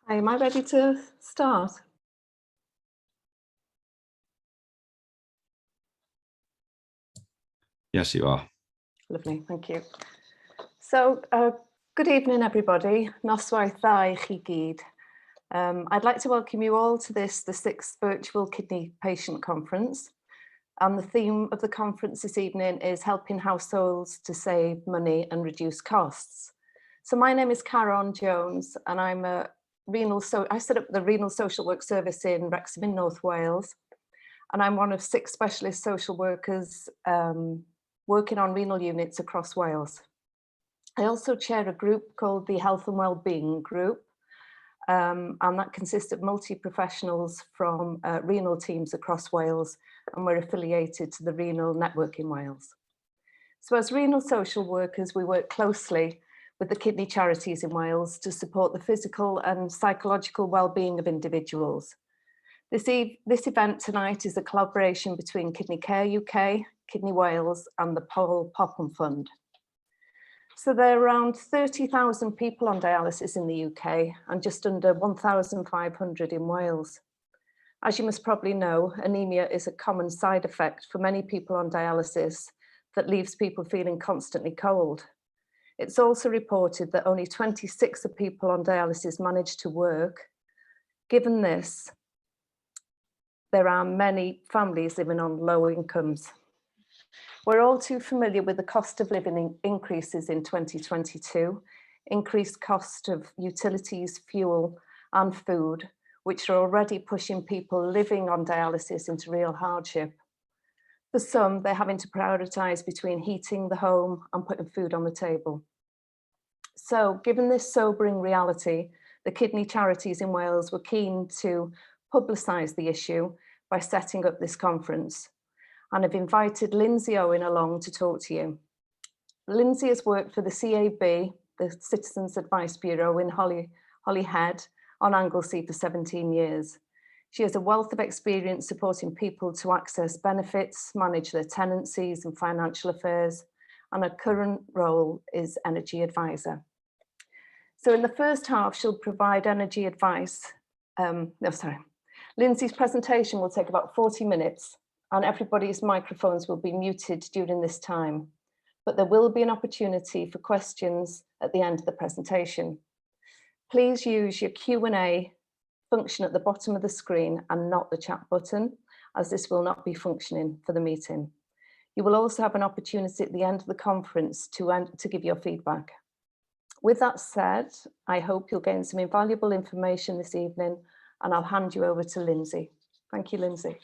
Hi, am I ready to start? Yes, you are. Lovely, thank you. So, good evening, everybody. Noswaith dda I chi gyd. I'd like to welcome you all to the 6th Virtual Kidney Patient Conference. And the theme of the conference this evening is helping households to save money and reduce costs. So my name is Caron Jones, and I set up the Renal Social Work service in Wrexham in North Wales. And I'm one of 6 specialist social workers working on renal units across Wales. I also chair a group called the Health and Wellbeing group, and that consists of multi-professionals from renal teams across Wales, and we're affiliated to the Renal Network in Wales. So as renal social workers, we work closely with the kidney charities in Wales to support the physical and psychological well-being of individuals. This event tonight is a collaboration between Kidney Care UK, Kidney Wales and the Popham Fund. So there are around 30,000 people on dialysis in the UK and just under 1,500 in Wales. As you must probably know, anemia is a common side effect for many people on dialysis that leaves people feeling constantly cold. It's also reported that only 26 of people on dialysis manage to work. Given this, there are many families living on low incomes. We're all too familiar with the cost of living increases in 2022, increased cost of utilities, fuel and food, which are already pushing people living on dialysis into real hardship. For some, they're having to prioritise between heating the home and putting food on the table. So given this sobering reality, the kidney charities in Wales were keen to publicise the issue by setting up this conference. And I've invited Lindsey Owen along to talk to you. Lindsey has worked for the CAB, the Citizens Advice Bureau in Holyhead on Anglesey for 17 years. She has a wealth of experience supporting people to access benefits, manage their tenancies and financial affairs, and her current role is energy advisor. So in the first half, she'll provide energy advice. Lindsey's presentation will take about 40 minutes and everybody's microphones will be muted during this time, but there will be an opportunity for questions at the end of the presentation. Please use your Q&A function at the bottom of the screen and not the chat button, as this will not be functioning for the meeting. You will also have an opportunity at the end of the conference to give your feedback. With that said, I hope you'll gain some invaluable information this evening, and I'll hand you over to Lindsey. Thank you, Lindsey.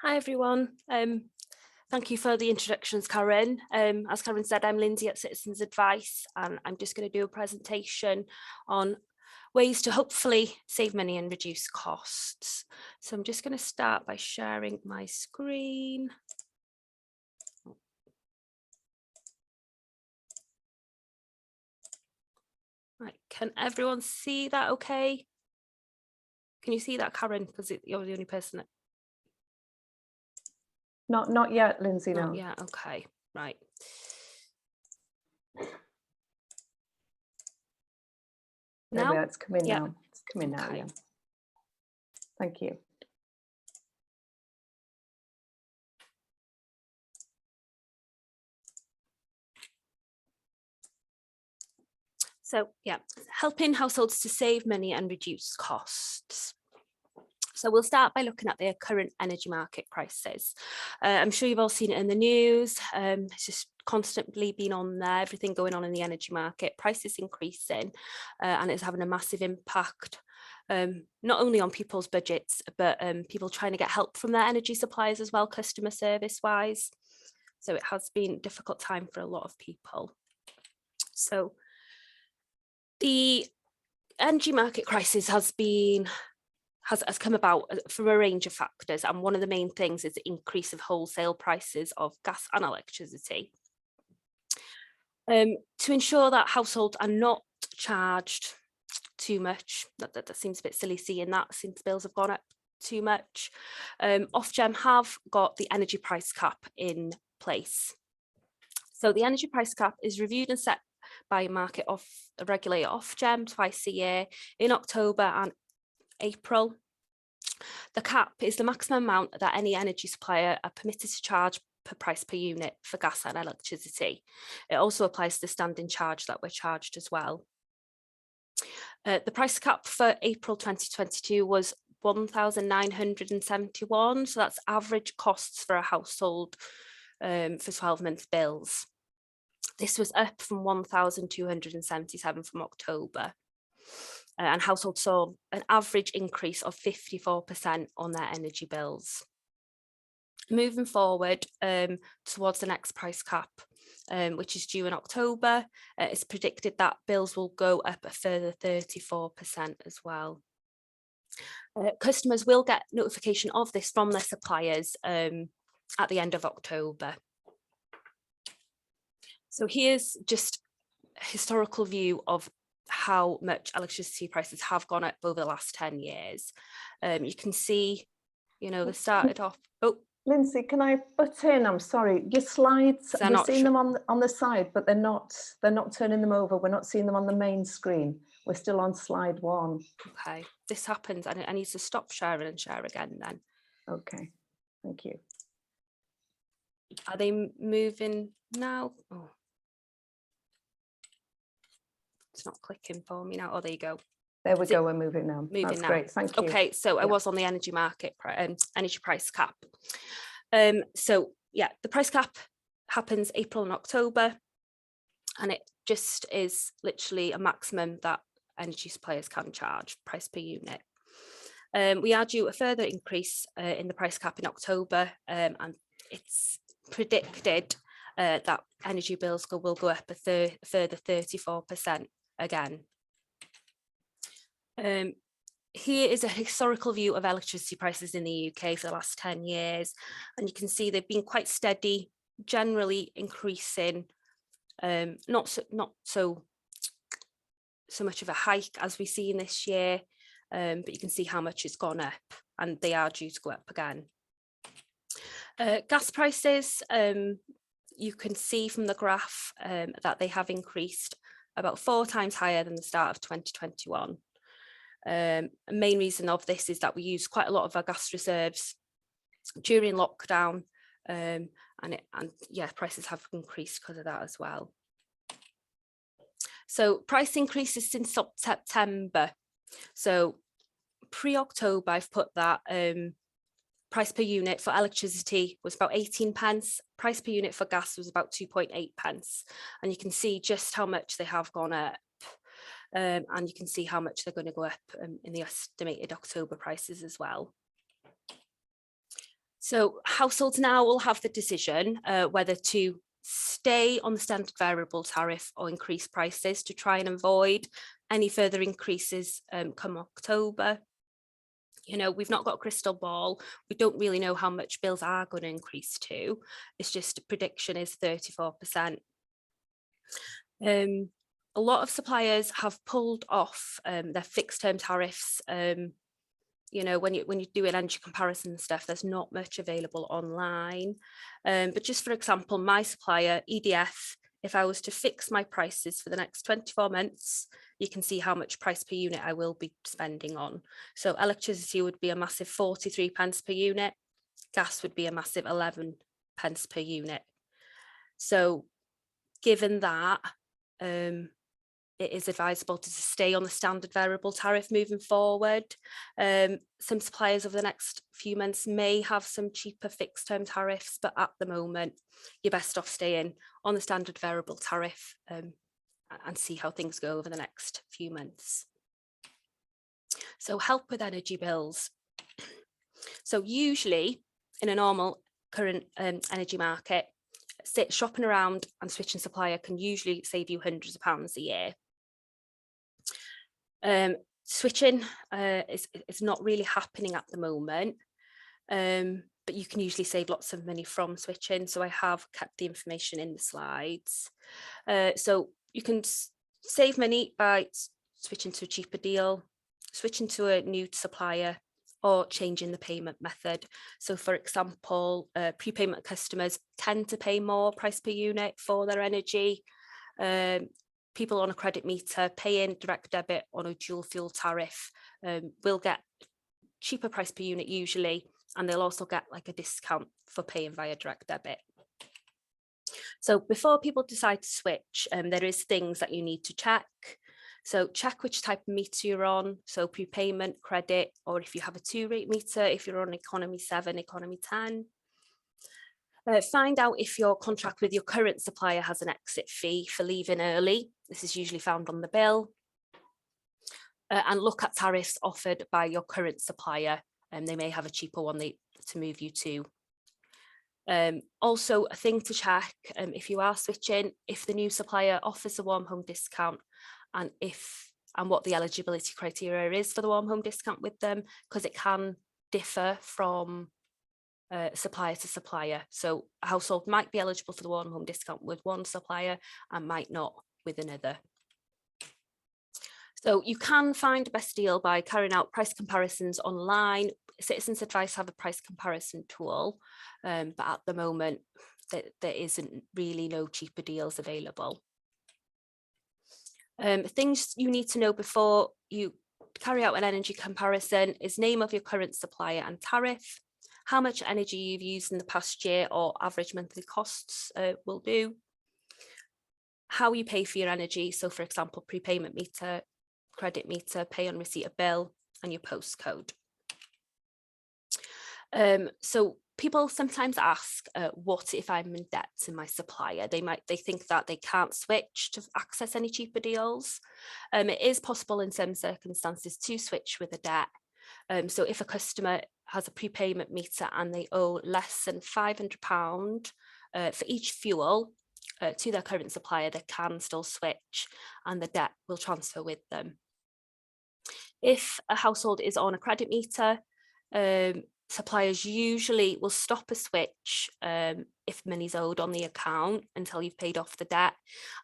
Hi everyone, thank you for the introductions, Caron. As Caron said, I'm Lindsey at Citizens Advice, and I'm just going to do a presentation on ways to hopefully save money and reduce costs. So I'm just going to start by sharing my screen. Right, can everyone see that okay? Can you see that, Caron? Because you're the only person that... Not yet, Lindsey, no. Not yet, okay, right. Now? Yeah, it's coming yeah. now. It's coming now, Okay. yeah. Thank you. So yeah, helping households to save money and reduce costs. So we'll start by looking at the current energy market prices. I'm sure you've all seen it in the news. It's just constantly been on there, everything going on in the energy market, prices increasing, and it's having a massive impact, not only on people's budgets, but people trying to get help from their energy suppliers as well, customer service wise. So it has been a difficult time for a lot of people. So the energy market crisis has come about from a range of factors, and one of the main things is the increase of wholesale prices of gas and electricity. To ensure that households are not charged too much, that seems a bit silly seeing that since bills have gone up too much, Ofgem have got the energy price cap in place. So the energy price cap is reviewed and set by market regulator Ofgem twice a year in October and April. The cap is the maximum amount that any energy supplier are permitted to charge per price per unit for gas and electricity. It also applies to the standing charge that we're charged as well. The price cap for April 2022 was 1,971, so that's average costs for a household for 12-month bills. This was up from 1,277 from October. And households saw an average increase of 54% on their energy bills. Moving forward towards the next price cap, which is due in October, it's predicted that bills will go up a further 34% as well. Customers will get notification of this from their suppliers at the end of October. So here's just a historical view of how much electricity prices have gone up over the last 10 years. You can see, you know, they started off. Oh, Lindsey, can I butt in? I'm sorry. Your slides, we're seeing them on the side, but they're not turning them over. We're not seeing them on the main screen. We're still on slide 1. Okay, this happens. I need to stop sharing and share again then. Okay, thank you. Are they moving now? Oh. It's not clicking for me now. Oh, there you go. There we go. We're moving now. That's great. Thank you. Okay, so I was on the energy market, energy price cap. So yeah, the price cap happens April and October, and it just is literally a maximum that energy suppliers can charge price per unit. We are due a further increase in the price cap in October, and it's predicted that energy bills will go up a further 34% again. Here is a historical view of electricity prices in the UK for the last 10 years, and you can see they've been quite steady, generally increasing, not so much of a hike as we've seen this year, but you can see how much it's gone up, and they are due to go up again. Gas prices, you can see from the graph that they have increased about 4 times higher than the start of 2021. A main reason of this is that we use quite a lot of our gas reserves during lockdown, and yeah, prices have increased because of that as well. So price increases since September. So pre-October, I've put that price per unit for electricity was about 18 pence. Price per unit for gas was about 2.8 pence. And you can see just how much they have gone up. And you can see how much they're going to go up in the estimated October prices as well. So households now will have the decision whether to stay on the standard variable tariff or increase prices to try and avoid any further increases come October. You know, we've not got a crystal ball. We don't really know how much bills are going to increase to. It's just a prediction is 34%. A lot of suppliers have pulled off their fixed term tariffs. You know, when you do an energy comparison and stuff, there's not much available online. But just for example, my supplier, EDF, if I was to fix my prices for the next 24 months, you can see how much price per unit I will be spending on. So electricity would be a massive 43 pence per unit. Gas would be a massive 11 pence per unit. So given that, it is advisable to stay on the standard variable tariff moving forward. Some suppliers over the next few months may have some cheaper fixed term tariffs, but at the moment, you're best off staying on the standard variable tariff and see how things go over the next few months. So help with energy bills. So usually in a normal current energy market, shopping around and switching supplier can usually save you hundreds of pounds a year. Switching is not really happening at the moment, but you can usually save lots of money from switching. So I have kept the information in the slides. So you can save money by switching to a cheaper deal, switching to a new supplier, or changing the payment method. So for example, prepayment customers tend to pay more price per unit for their energy. people on a credit meter paying direct debit on a dual fuel tariff will get cheaper price per unit usually, and they'll also get like a discount for paying via direct debit. So before people decide to switch, there is things that you need to check. So check which type of meter you're on, so prepayment, credit, or if you have a 2-rate meter, if you're on economy 7, economy 10. Find out if your contract with your current supplier has an exit fee for leaving early. This is usually found on the bill. And look at tariffs offered by your current supplier, and they may have a cheaper one to move you to. Also, a thing to check if you are switching, if the new supplier offers a warm home discount, and what the eligibility criteria is for the warm home discount with them, because it can differ from supplier to supplier. So a household might be eligible for the warm home discount with one supplier and might not with another. So you can find the best deal by carrying out price comparisons online. Citizens Advice have a price comparison tool, but at the moment there isn't really no cheaper deals available. Things you need to know before you carry out an energy comparison is name of your current supplier and tariff, how much energy you've used in the past year or average monthly costs will do, how you pay for your energy. So for example, prepayment meter, credit meter, pay on receipt of bill, and your postcode. So people sometimes ask, what if I'm in debt to my supplier? They think that they can't switch to access any cheaper deals. It is possible in some circumstances to switch with a debt. So if a customer has a prepayment meter and they owe less than £500 for each fuel to their current supplier, they can still switch and the debt will transfer with them. If a household is on a credit meter, suppliers usually will stop a switch if money's owed on the account until you've paid off the debt,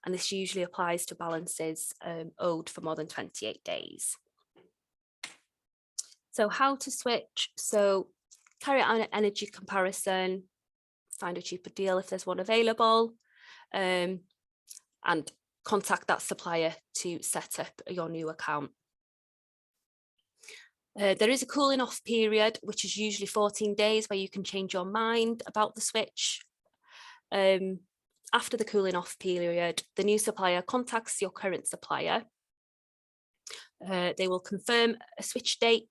and this usually applies to balances owed for more than 28 days. So how to switch? So carry out an energy comparison, find a cheaper deal if there's one available, and contact that supplier to set up your new account. There is a cooling off period, which is usually 14 days, where you can change your mind about the switch. After the cooling off period, the new supplier contacts your current supplier. They will confirm a switch date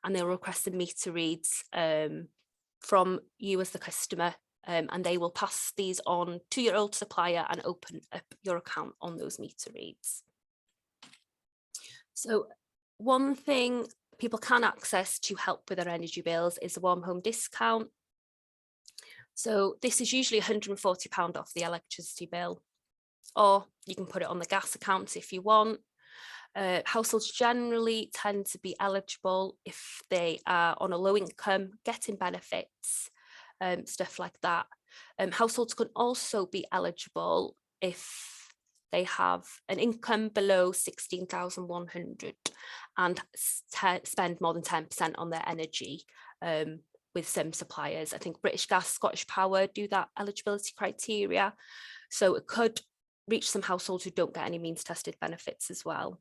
and they'll request the meter reads from you as the customer, and they will pass these on to your old supplier and open up your account on those meter reads. So one thing people can access to help with their energy bills is the warm home discount. So this is usually £140 off the electricity bill, or you can put it on the gas account if you want. Households generally tend to be eligible if they are on a low income, getting benefits, stuff like that. Households can also be eligible if they have an income below 16,100 and spend more than 10% on their energy with some suppliers. I think British Gas, Scottish Power do that eligibility criteria. So it could reach some households who don't get any means tested benefits as well.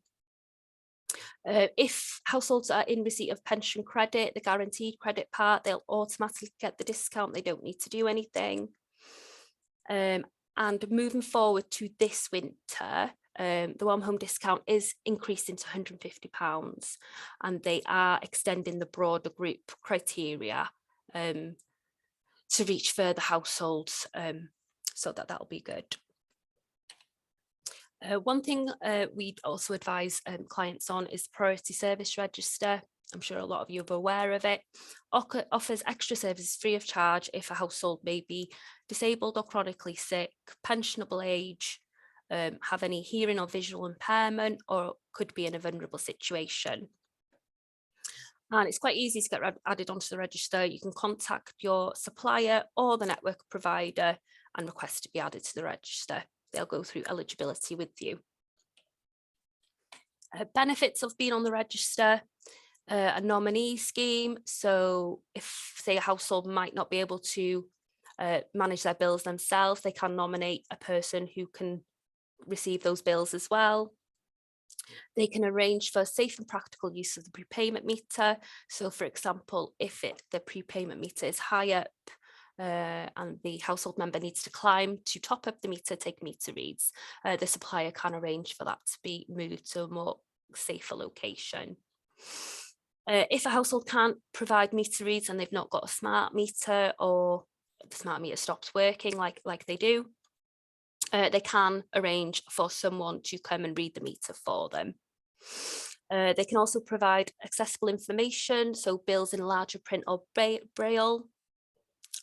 If households are in receipt of pension credit, the guaranteed credit part, they'll automatically get the discount. They don't need to do anything. And moving forward to this winter, the warm home discount is increasing to £150, and they are extending the broader group criteria to reach further households, so that'll be good. One thing we'd also advise clients on is Priority Service Register. I'm sure a lot of you are aware of it. Offers extra services free of charge if a household may be disabled or chronically sick, pensionable age, have any hearing or visual impairment, or could be in a vulnerable situation. And it's quite easy to get added onto the register. You can contact your supplier or the network provider and request to be added to the register. They'll go through eligibility with you. Benefits of being on the register, a nominee scheme. So if, say, a household might not be able to manage their bills themselves, they can nominate a person who can receive those bills as well. They can arrange for safe and practical use of the prepayment meter. So for example, if the prepayment meter is high up and the household member needs to climb to top up the meter, take meter reads, the supplier can arrange for that to be moved to a more safer location. If a household can't provide meter reads and they've not got a smart meter, or the smart meter stops working like they do, they can arrange for someone to come and read the meter for them. They can also provide accessible information, so bills in larger print or braille.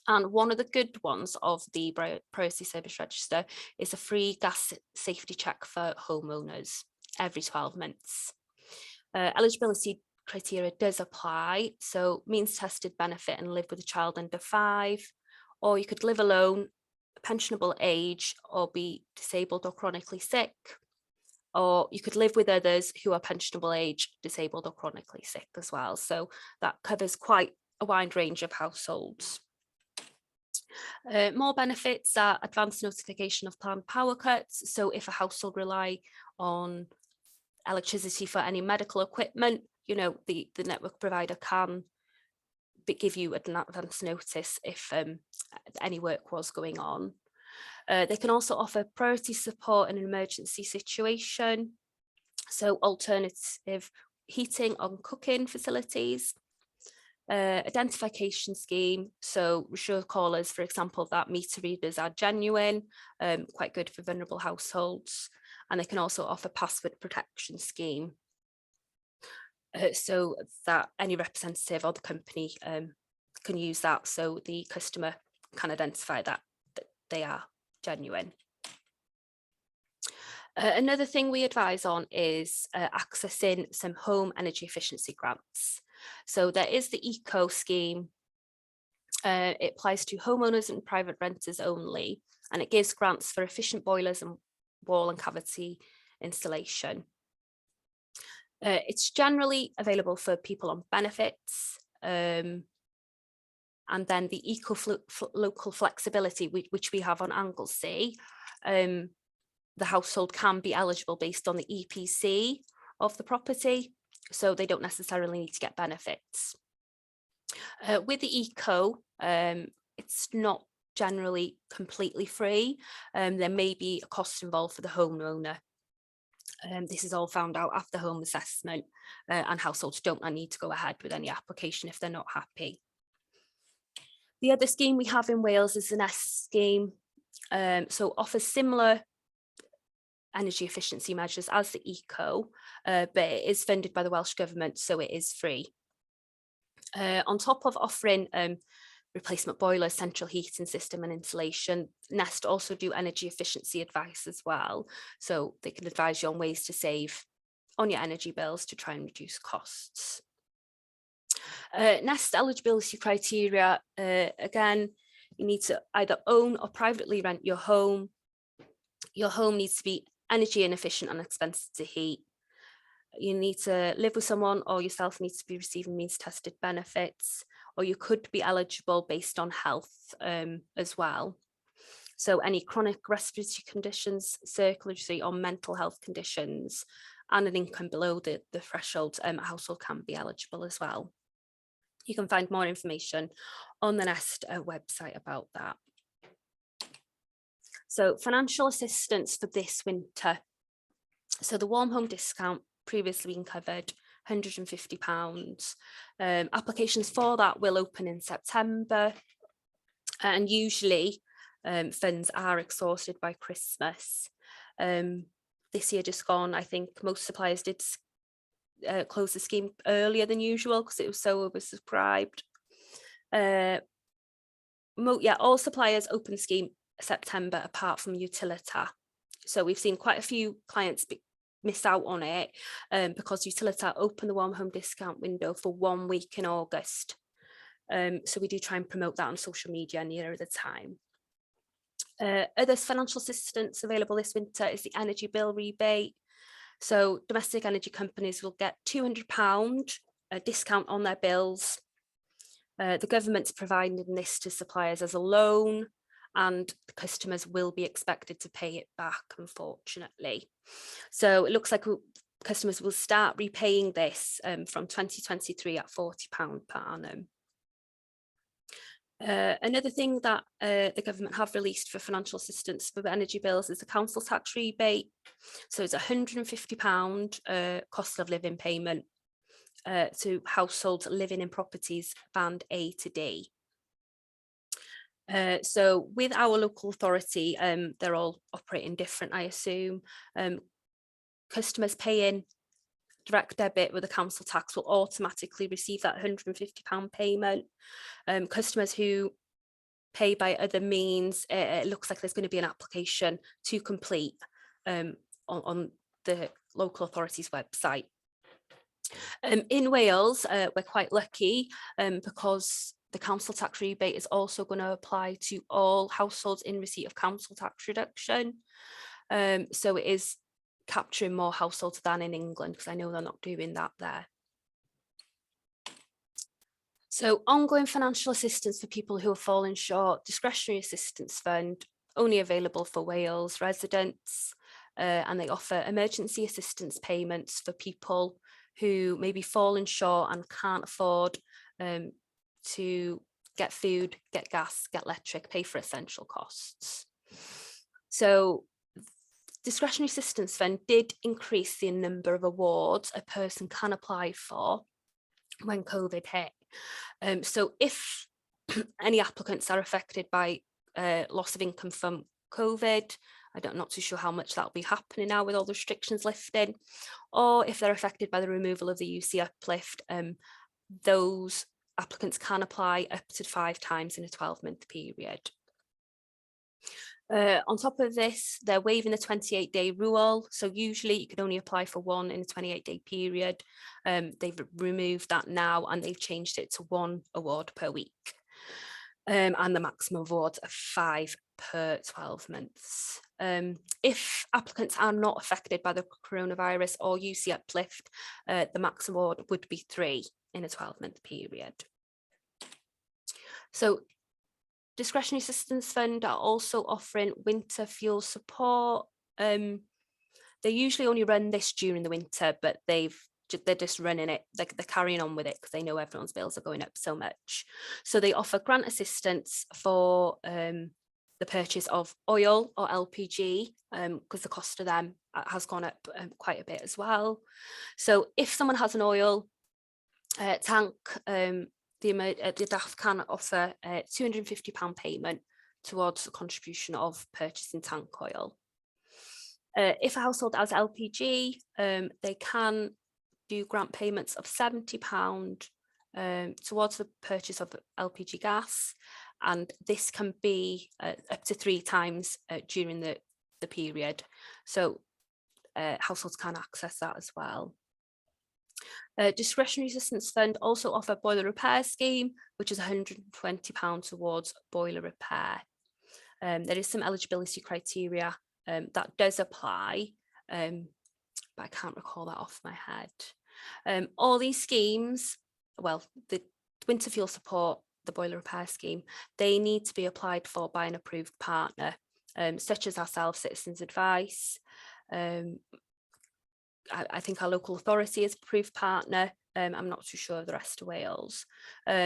And one of the good ones of the Priority Service Register is a free gas safety check for homeowners every 12 months. Eligibility criteria does apply, so means tested benefit and live with a child under 5, or you could live alone, pensionable age, or be disabled or chronically sick, or you could live with others who are pensionable age, disabled or chronically sick as well. So that covers quite a wide range of households. More benefits are advanced notification of planned power cuts. So if a household rely on electricity for any medical equipment, you know, the network provider can give you an advance notice if any work was going on. They can also offer priority support in an emergency situation. So alternative heating on cooking facilities. Identification scheme, so reassure callers, for example, that meter readers are genuine, quite good for vulnerable households. And they can also offer password protection scheme, so that any representative or the company can use that, so the customer can identify that they are genuine. Another thing we advise on is accessing some home energy efficiency grants. So there is the Eco scheme. It applies to homeowners and private renters only, and it gives grants for efficient boilers and wall and cavity installation. It's generally available for people on benefits. And then the Eco local flexibility, which we have on Anglesey, the household can be eligible based on the EPC of the property, so they don't necessarily need to get benefits. With the Eco, it's not generally completely free. There may be a cost involved for the homeowner. This is all found out after home assessment, and households don't need to go ahead with any application if they're not happy. The other scheme we have in Wales is the Ynys scheme, so offers similar energy efficiency measures as the Eco, but it is funded by the Welsh Government, so it is free. On top of offering replacement boilers, central heating system and insulation, Nest also do energy efficiency advice as well, so they can advise you on ways to save on your energy bills to try and reduce costs. Nest eligibility criteria, again, you need to either own or privately rent your home. Your home needs to be energy inefficient and expensive to heat. You need to live with someone, or yourself needs to be receiving means tested benefits, or you could be eligible based on health as well. So any chronic respiratory conditions, circulatory or mental health conditions, and an income below the threshold, a household can be eligible as well. You can find more information on the Nest website about that. So financial assistance for this winter. So the warm home discount previously been covered, £150. Applications for that will open in September, and usually funds are exhausted by Christmas. This year just gone, I think most suppliers did close the scheme earlier than usual because it was so oversubscribed. All suppliers open the scheme September apart from Utilita. So we've seen quite a few clients miss out on it because Utilita opened the warm home discount window for 1 week in August. So we do try and promote that on social media nearer the time. Other financial assistance available this winter is the energy bill rebate. So domestic energy companies will get £200 a discount on their bills. The government's providing this to suppliers as a loan, and the customers will be expected to pay it back, unfortunately. So it looks like customers will start repaying this from 2023 at £40 per annum. Another thing that the government have released for financial assistance for energy bills is the council tax rebate. So it's £150 cost of living payment to households living in properties band A to D. So with our local authority, they're all operating different, I assume. Customers paying direct debit with the council tax will automatically receive that £150 payment. Customers who pay by other means, it looks like there's going to be an application to complete on the local authority's website. In Wales, we're quite lucky because the council tax rebate is also going to apply to all households in receipt of council tax reduction. So it is capturing more households than in England, because I know they're not doing that there. So ongoing financial assistance for people who have fallen short, discretionary assistance fund, only available for Wales residents, and they offer emergency assistance payments for people who may be fallen short and can't afford to get food, get gas, get electric, pay for essential costs. So discretionary assistance fund did increase the number of awards a person can apply for when COVID hit. So if any applicants are affected by loss of income from COVID, I'm not too sure how much that'll be happening now with all the restrictions lifted, or if they're affected by the removal of the UC uplift, those applicants can apply up to 5 times in a 12-month period. On top of this, they're waiving the 28-day rule. So usually you could only apply for one in a 28-day period. They've removed that now, and they've changed it to 1 award per week. And the maximum awards are 5 per 12 months. If applicants are not affected by the coronavirus or UC uplift, the maximum award would be 3 in a 12-month period. So discretionary assistance fund are also offering winter fuel support. They usually only run this during the winter, but they're just running it, they're carrying on with it because they know everyone's bills are going up so much. So they offer grant assistance for the purchase of oil or LPG, because the cost of them has gone up quite a bit as well. So if someone has an oil tank, the DAF can offer a £250 payment towards the contribution of purchasing tank oil. If a household has LPG, they can do grant payments of £70 towards the purchase of LPG gas, and this can be up to 3 times during the period. So households can access that as well. Discretionary assistance fund also offer boiler repair scheme, which is £120 towards boiler repair. There is some eligibility criteria that does apply, but I can't recall that off my head. All these schemes, well, the winter fuel support, the boiler repair scheme, they need to be applied for by an approved partner, such as ourselves, Citizens Advice. I think our local authority is approved partner. I'm not too sure of the rest of Wales.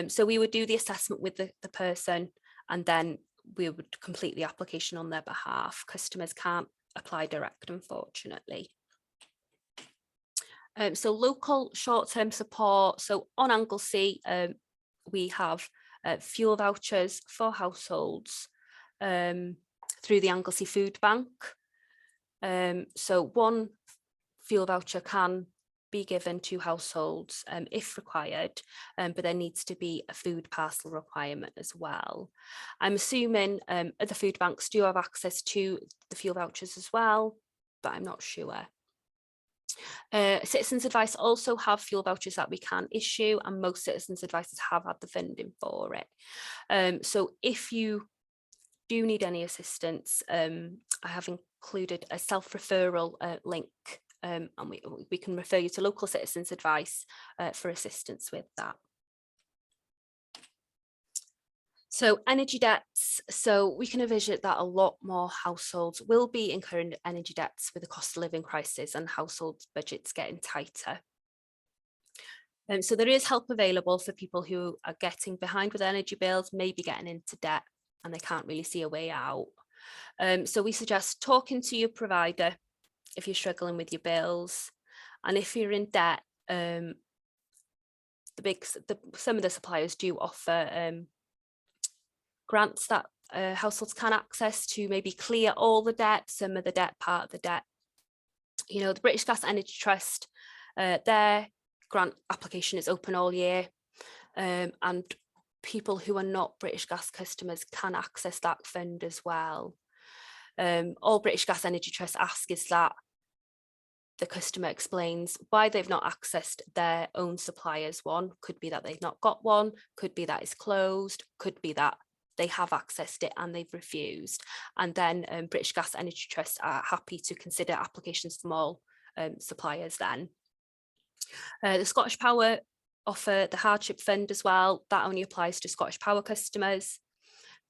So we would do the assessment with the person, and then we would complete the application on their behalf. Customers can't apply direct, unfortunately. So local short-term support. So on Anglesey, we have fuel vouchers for households through the Anglesey Food Bank. So 1 fuel voucher can be given to households if required, but there needs to be a food parcel requirement as well. I'm assuming other food banks do have access to the fuel vouchers as well, but I'm not sure. Citizens Advice also have fuel vouchers that we can issue, and most Citizens Advices have had the funding for it. So if you do need any assistance, I have included a self-referral link, and we can refer you to local Citizens Advice for assistance with that. So energy debts, so we can envision that a lot more households will be incurring energy debts with the cost of living crisis and household budgets getting tighter. So there is help available for people who are getting behind with energy bills, maybe getting into debt and they can't really see a way out. So we suggest talking to your provider if you're struggling with your bills. And if you're in debt, some of the suppliers do offer grants that households can access to maybe clear all the debt, some of the debt, part of the debt. You know, the British Gas Energy Trust, their grant application is open all year, and people who are not British Gas customers can access that fund as well. All British Gas Energy Trust ask is that the customer explains why they've not accessed their own supplier's one. Could be that they've not got one, could be that it's closed, could be that they have accessed it and they've refused. And then British Gas Energy Trust are happy to consider applications from all suppliers then. The Scottish Power offer the hardship fund as well. That only applies to Scottish Power customers.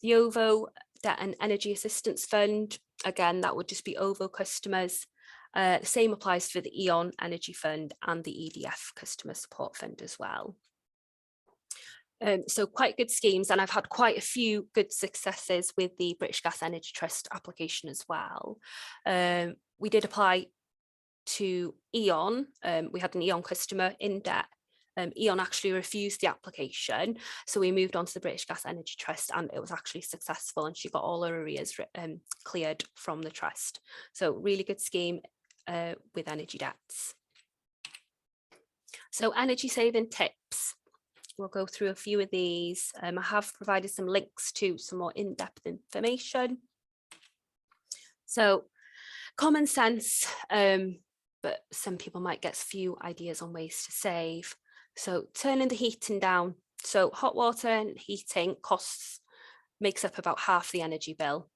The OVO Debt and Energy Assistance Fund, again, that would just be OVO customers. The same applies for the Eon Energy Fund and the EDF Customer Support Fund as well. So quite good schemes, and I've had quite a few good successes with the British Gas Energy Trust application as well. We did apply to Eon. We had an Eon customer in debt. Eon actually refused the application, so we moved on to the British Gas Energy Trust, and it was actually successful, and she got all her arrears cleared from the trust. So really good scheme with energy debts. So energy saving tips. We'll go through a few of these. I have provided some links to some more in-depth information. So common sense, but some people might get a few ideas on ways to save. So turning the heating down. So hot water and heating makes up about half the energy bill.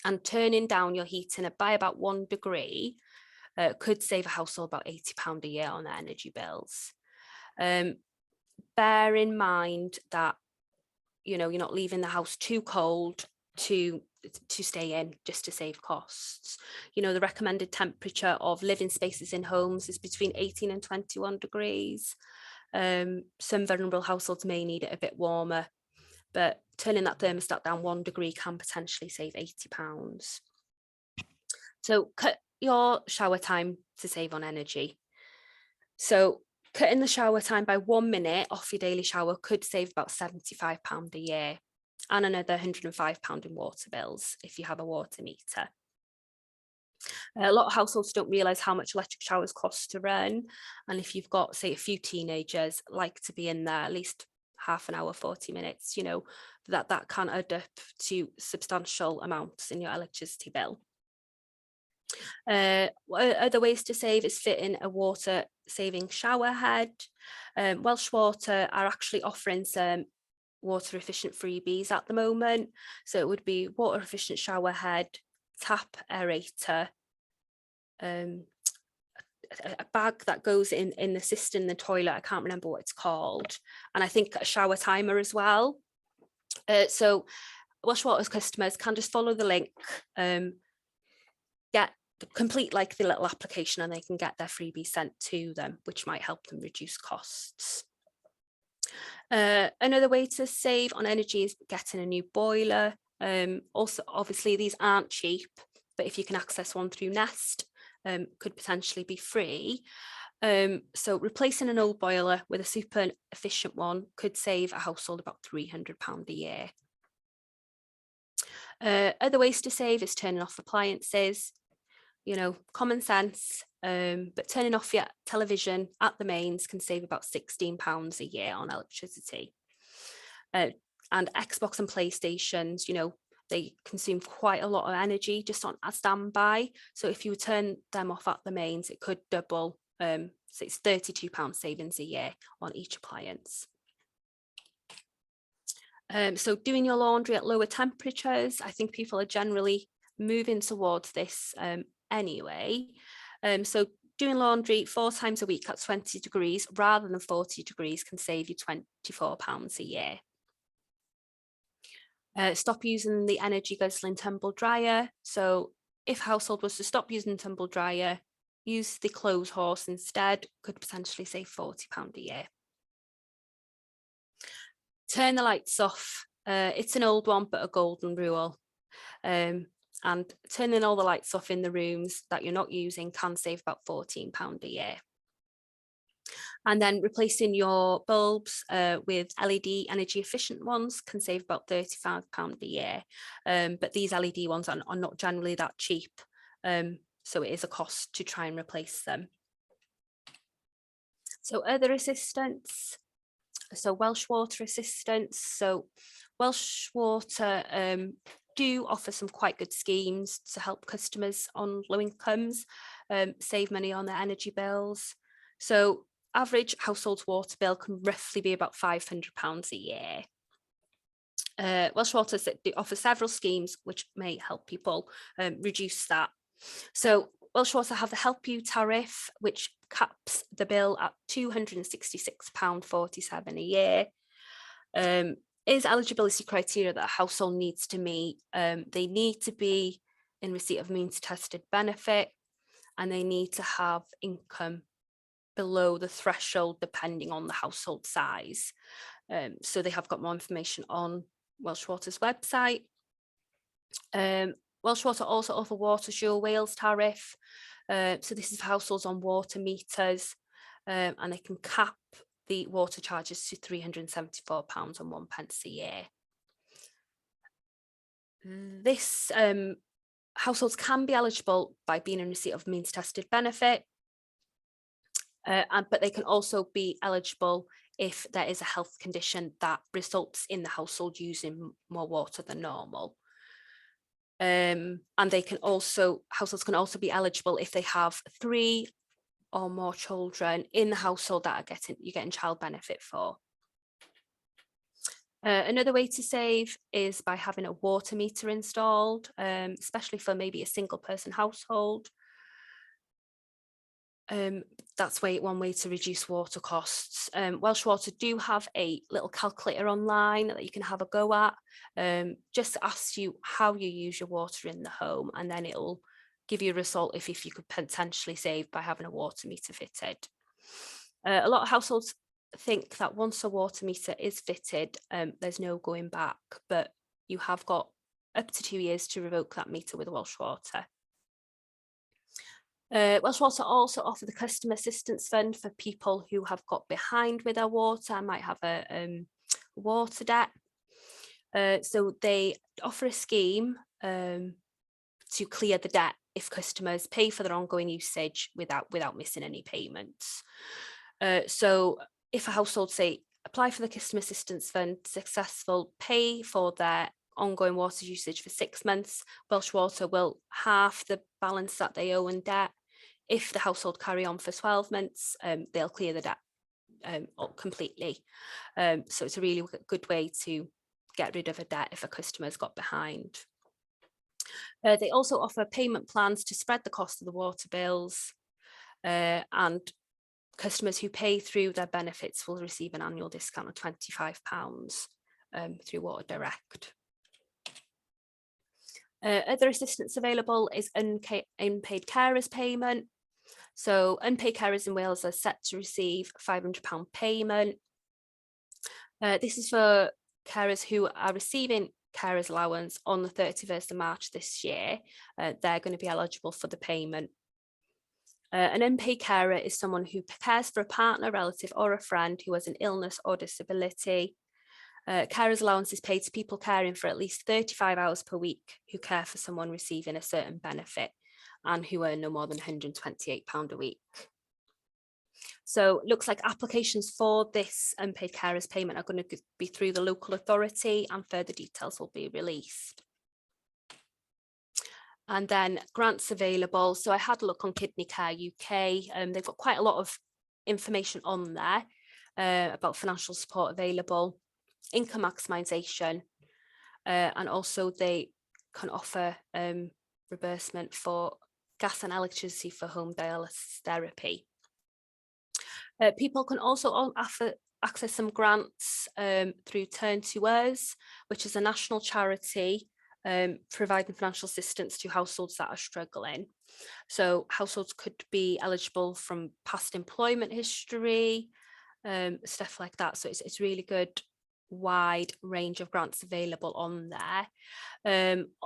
And turning down your heating by about 1 degree could save a household about £80 a year on their energy bills. Bear in mind that, you know, you're not leaving the house too cold to stay in just to save costs. You know, the recommended temperature of living spaces in homes is between 18 and 21 degrees. Some vulnerable households may need it a bit warmer, but turning that thermostat down 1 degree can potentially save £80. So cut your shower time to save on energy. So cutting the shower time by 1 minute off your daily shower could save about £75 a year, and another £105 in water bills if you have a water meter. A lot of households don't realise how much electric showers cost to run, and if you've got, say, a few teenagers like to be in there at least half an hour, 40 minutes, you know, that can add up to substantial amounts in your electricity bill. Other ways to save is fitting a water saving shower head. Welsh Water are actually offering some water efficient freebies at the moment. So it would be water efficient shower head, tap aerator, a bag that goes in the cistern in the toilet. I can't remember what it's called. And I think a shower timer as well. So Welsh Water's customers can just follow the link, complete like the little application, and they can get their freebie sent to them, which might help them reduce costs. Another way to save on energy is getting a new boiler. Also, obviously, these aren't cheap, but if you can access one through Nest, could potentially be free. So replacing an old boiler with a super efficient one could save a household about £300 a year. Other ways to save is turning off appliances. You know, common sense, but turning off your television at the mains can save about £16 a year on electricity. And Xbox and PlayStations, you know, they consume quite a lot of energy just on a standby. So if you turn them off at the mains, it could double. So it's £32 savings a year on each appliance. So doing your laundry at lower temperatures, I think people are generally moving towards this anyway. So doing laundry 4 times a week at 20 degrees rather than 40 degrees can save you £24 a year. Stop using the energy guzzling tumble dryer. So if a household was to stop using the tumble dryer, use the clothes horse instead, could potentially save £40 a year. Turn the lights off. It's an old one, but a golden rule. And turning all the lights off in the rooms that you're not using can save about £14 a year. And then replacing your bulbs with LED energy efficient ones can save about £35 a year. But these LED ones are not generally that cheap. So it is a cost to try and replace them. So other assistance. So Welsh Water assistance. So Welsh Water do offer some quite good schemes to help customers on low incomes save money on their energy bills. So average household water bill can roughly be about £500 a year. Welsh Water offer several schemes which may help people reduce that. So Welsh Water have the Help You tariff, which caps the bill at £266.47 a year. Is eligibility criteria that a household needs to meet. They need to be in receipt of means tested benefit, and they need to have income below the threshold depending on the household size. So they have got more information on Welsh Water's website. Welsh Water also offer Water Sure Wales tariff. So this is for households on water meters, and they can cap the water charges to £374.01 a year. This households can be eligible by being in receipt of means tested benefit, but they can also be eligible if there is a health condition that results in the household using more water than normal. And they can also, households can also be eligible if they have 3 or more children in the household that you're getting child benefit for. Another way to save is by having a water meter installed, especially for maybe a single person household. That's one way to reduce water costs. Welsh Water do have a little calculator online that you can have a go at. Just asks you how you use your water in the home, and then it'll give you a result if you could potentially save by having a water meter fitted. A lot of households think that once a water meter is fitted, there's no going back, but you have got up to 2 years to revoke that meter with Welsh Water. Welsh Water also offer the Customer Assistance Fund for people who have got behind with their water and might have a water debt. So they offer a scheme to clear the debt if customers pay for their ongoing usage without missing any payments. So if a household, say, apply for the Customer Assistance Fund, successful, pay for their ongoing water usage for 6 months, Welsh Water will halve the balance that they owe in debt. If the household carry on for 12 months, they'll clear the debt completely. So it's a really good way to get rid of a debt if a customer's got behind. They also offer payment plans to spread the cost of the water bills, and customers who pay through their benefits will receive an annual discount of £25 through Water Direct. Other assistance available is unpaid carers payment. So unpaid carers in Wales are set to receive £500 payment. This is for carers who are receiving carers allowance on the 31st of March this year. They're going to be eligible for the payment. An unpaid carer is someone who cares for a partner, relative or a friend who has an illness or disability. Carers allowance is paid to people caring for at least 35 hours per week who care for someone receiving a certain benefit and who earn no more than £128 a week. So it looks like applications for this unpaid carers payment are going to be through the local authority, and further details will be released. And then grants available. So I had a look on Kidney Care UK. They've got quite a lot of information on there about financial support available, income maximisation, and also they can offer reimbursement for gas and electricity for home dialysis therapy. People can also access some grants through Turn to Us, which is a national charity providing financial assistance to households that are struggling. So households could be eligible from past employment history, stuff like that. So it's really good wide range of grants available on there.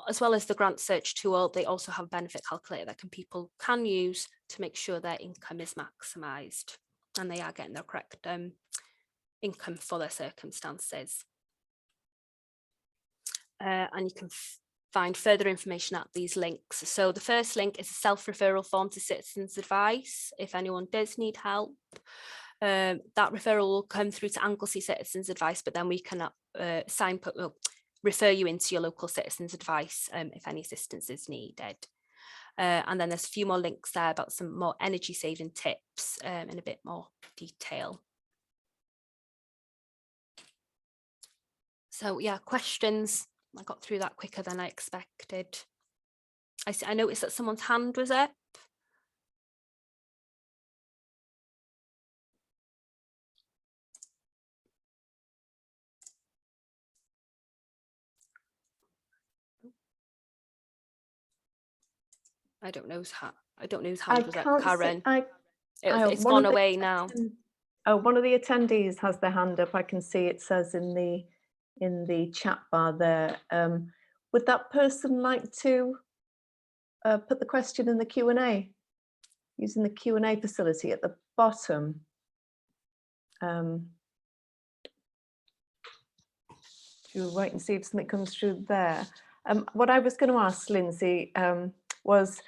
As well as the grant search tool, they also have a benefit calculator that people can use to make sure their income is maximised and they are getting the correct income for their circumstances. And you can find further information at these links. So the first link is a self-referral form to Citizens Advice if anyone does need help. That referral will come through to Anglesey Citizens Advice, but then we can refer you into your local Citizens Advice if any assistance is needed. And then there's a few more links there about some more energy saving tips in a bit more detail. So yeah, questions. I got through that quicker than I expected. I noticed that someone's hand was up. I don't know whose hand was up, Karen. It's gone away now. Oh, one of the attendees has their hand up. I can see it says in the chat bar there. Would that person like to put the question in the Q&A using the Q&A facility at the bottom? We'll wait and see if something comes through there. What I was going to ask Lindsey was,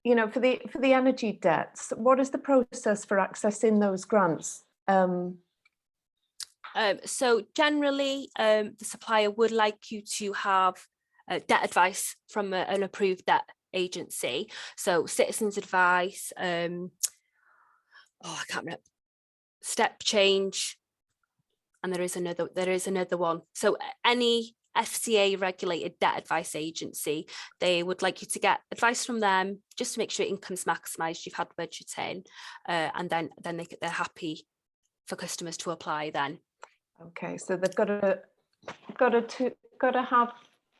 you know, for the energy debts, what is the process for accessing those grants? So generally, the supplier would like you to have debt advice from an approved debt agency. So Citizens Advice, I can't remember, Step Change, and there is another one. So any FCA regulated debt advice agency, they would like you to get advice from them just to make sure income's maximised, you've had budgeting, and then they're happy for customers to apply then. Okay, so they've got to have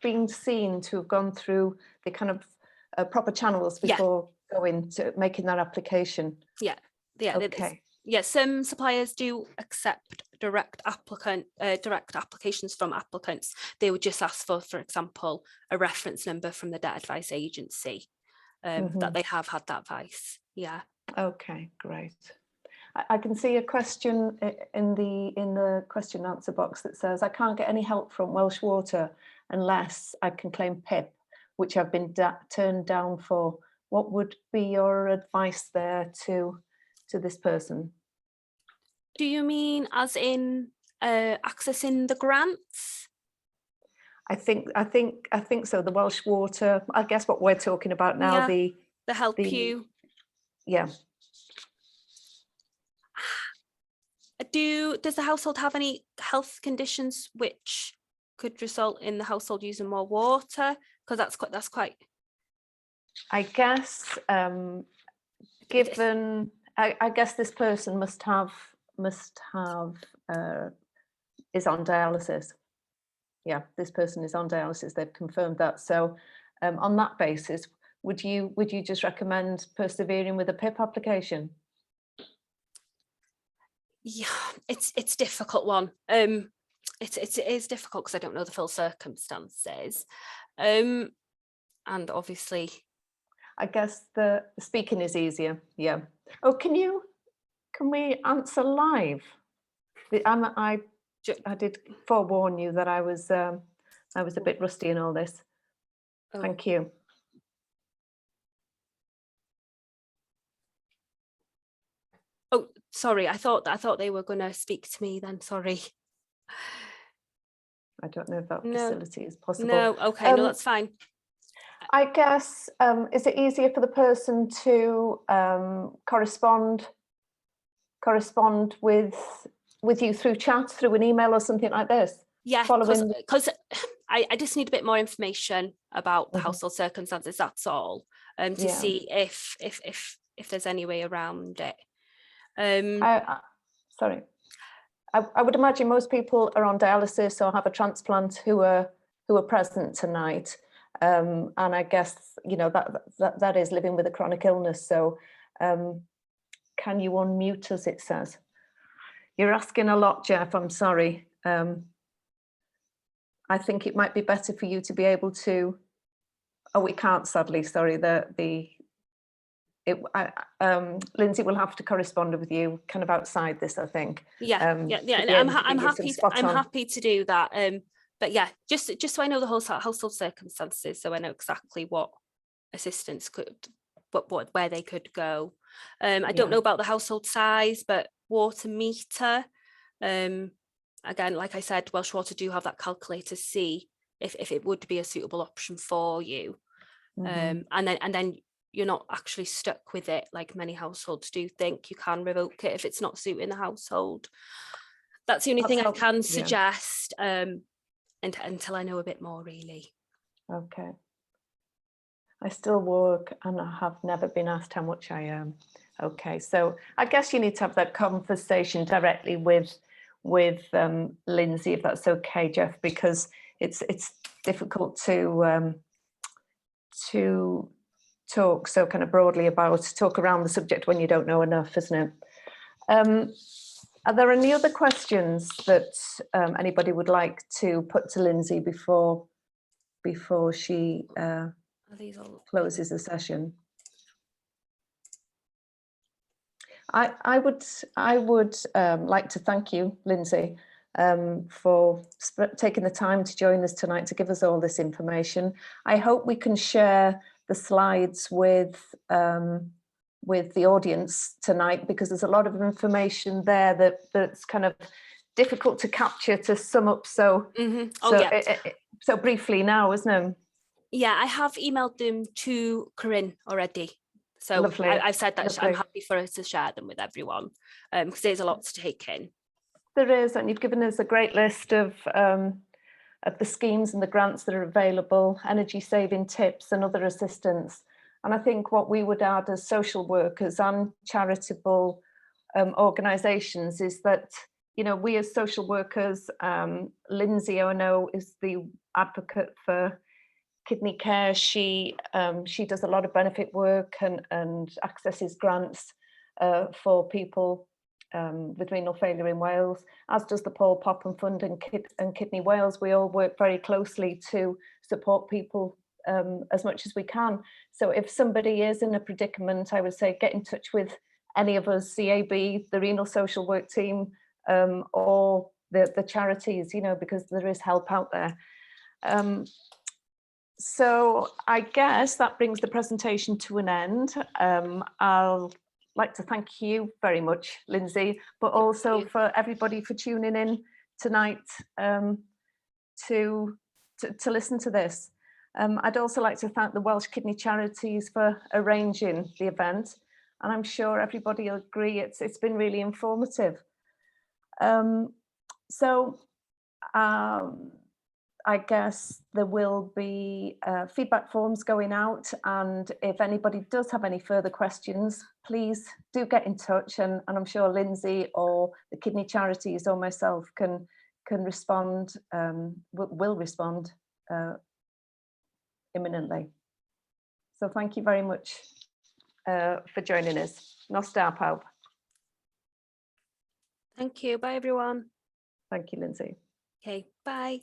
been seen to have gone through the kind of proper channels before going to making that application. Yeah. Okay. Yeah, some suppliers do accept direct applications from applicants. They would just ask for example, a reference number from the debt advice agency that they have had that advice. Yeah. Okay, great. I can see a question in the question and answer box that says, I can't get any help from Welsh Water unless I can claim PIP, which I've been turned down for. What would be your advice there to this person? Do you mean as in accessing the grants? I think so. The Welsh Water, I guess what we're talking about now, the help you. Yeah. Does the household have any health conditions which could result in the household using more water? Because that's quite. I guess given I guess this person must have is on dialysis. Yeah, this person is on dialysis. They've confirmed that. So on that basis, would you just recommend persevering with a PIP application? Yeah, it's a difficult one. It is difficult because I don't know the full circumstances, and obviously, I guess the speaking is easier. Yeah. Oh, can we answer live? I did forewarn you that I was a bit rusty in all this. Oh. Thank you. Oh, sorry. I thought they were going to speak to me then. Sorry. I don't know if that facility is possible. No. Okay. No, that's fine. I guess is it easier for the person to correspond with you through chat, through an email or something like this? Yeah, because I just need a bit more information about the household circumstances. That's all. To see if there's any way around it. Sorry. I would imagine most people are on dialysis or have a transplant who are present tonight. And I guess, you know, that is living with a chronic illness. So can you unmute us, it says? You're asking a lot, Jeff, I'm sorry. I think it might be better for you to be able to, oh, we can't, sadly, sorry, Lindsey will have to correspond with you kind of outside this, I think. Yeah, and I'm happy to do that. But yeah, just so I know the whole household circumstances, so I know exactly what assistance could, where they could go. I don't know about the household size, but water meter. Again, like I said, Welsh Water do have that calculator to see if it would be a suitable option for you. And then you're not actually stuck with it like many households do think. You can revoke it if it's not suiting the household. That's the only thing I can suggest until I know a bit more, really. Okay. I still work and I have never been asked how much I earn. Okay, so I guess you need to have that conversation directly with Lindsey, if that's okay, Jeff, because it's difficult to talk so kind of broadly talk around the subject when you don't know enough, isn't it? Are there any other questions that anybody would like to put to Lindsey before she closes the session? I would like to thank you, Lindsey, for taking the time to join us tonight to give us all this information. I hope we can share the slides with the audience tonight, because there's a lot of information there that's kind of difficult to capture, to sum up so briefly now, isn't it? Yeah, I have emailed them to Caron already. So I've said that I'm happy for us to share them with everyone, because there's a lot to take in. There is, and you've given us a great list of the schemes and the grants that are available, energy saving tips and other assistance. And I think what we would add as social workers and charitable organisations is that, you know, we as social workers, Lindsey Owen is the advocate for kidney care. She does a lot of benefit work and accesses grants for people with renal failure in Wales, as does the Paul Popham Fund and Kidney Wales. We all work very closely to support people as much as we can. So if somebody is in a predicament, I would say get in touch with any of us, CAB, the Renal Social Work team, or the charities, you know, because there is help out there. So I guess that brings the presentation to an end. I'll like to thank you very much, Lindsey, but also for everybody for tuning in tonight to listen to this. I'd also like to thank the Welsh Kidney Charities for arranging the event, and I'm sure everybody will agree it's been really informative. I guess there will be feedback forms going out, and if anybody does have any further questions, please do get in touch, and I'm sure Lindsey or the kidney charities or myself can respond, will respond imminently. So thank you very much for joining us. Nos da pawb. Thank you. Bye, everyone. Thank you, Lindsey. Okay, bye.